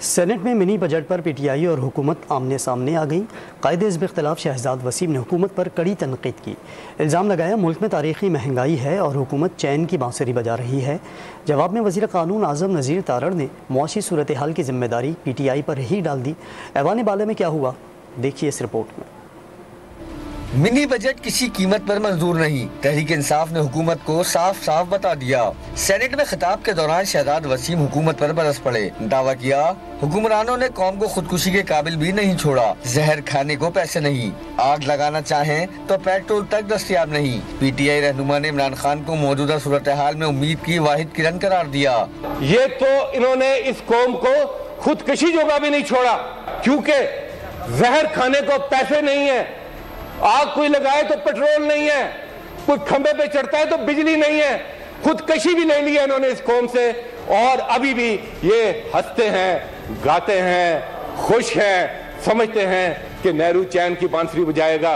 Senate में mini budget पर PTI और हुकूमत आमने सामने आ गई। कायदे-ए-हिज़्ब इख्तिलाफ शहजाद वसीम ने हुकूमत पर कड़ी तनकीद की। इल्ज़ाम लगाया मुल्क में तारीखी महंगाई है और हुकूमत चैन की बांसुरी बजा रही है। जवाब में वज़ीर क़ानून आज़म नज़ीर तारड़ ने मुआशी सूरत हाल की जिम्मेदारी पीटीआई पर ही डाल दी। ऐवान बाले में क्या हुआ, देखिए इस रिपोर्ट में। मिनी बजट किसी कीमत पर मंजूर नहीं, तहरीक इंसाफ ने हुकूमत को साफ साफ बता दिया। सेनेट में खिताब के दौरान शहजाद वसीम हुकूमत पर बरस पड़े। दावा किया हुक्मरानों ने कौम को खुदकुशी के काबिल भी नहीं छोड़ा। जहर खाने को पैसे नहीं, आग लगाना चाहें तो पेट्रोल तक दस्तयाब नहीं। पीटीआई रहनुमा ने इमरान खान को मौजूदा सूरत हाल में उम्मीद की वाहिद किरण करार दिया। ये तो इन्होंने इस कौम को खुदकुशी जोगा भी नहीं छोड़ा, क्योंकि जहर खाने को पैसे नहीं है, आग कोई लगाए तो पेट्रोल नहीं है, कोई खंबे पे चढ़ता है तो बिजली नहीं है। खुदकशी भी नहीं लिया इन्होंने इस कौम से, और अभी भी ये हंसते हैं, गाते हैं, खुश हैं, समझते हैं कि नेहरू चैन की बांसुरी बजाएगा।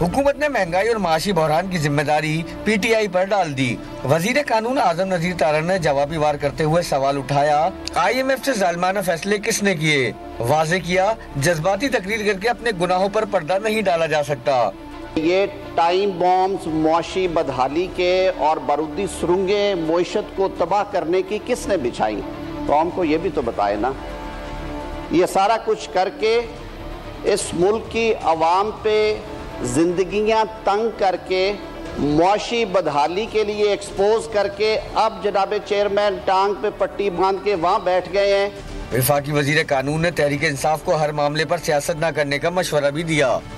हुकूमत ने महंगाई और माशी बहरान की जिम्मेदारी पीटीआई पर डाल दी। वजीर कानून आजम नज़ीर तारड़ ने जवाबी वार करते हुए सवाल उठाया, IMF से जालिमाना फैसले किसने किए? वाजे किया जज्बाती तकरीर करके अपने गुनाहों पर पर्दा नहीं डाला जा सकता। ये टाइम बॉम्ब्स मुआशी बदहाली के और बारूदी सुरंगें मईशत को तबाह करने की किसने बिछाई? तो हमको ये भी तो बताए ना। ये सारा कुछ करके इस मुल्क की आवाम पे जिंदगियां तंग करके, मुआशी बदहाली के लिए एक्सपोज करके, अब जनाब चेयरमैन टांग पे पट्टी बांध के वहाँ बैठ गए हैं। वफाकी वजीर कानून ने तहरीक इंसाफ को हर मामले पर सियासत न करने का मशवरा भी दिया।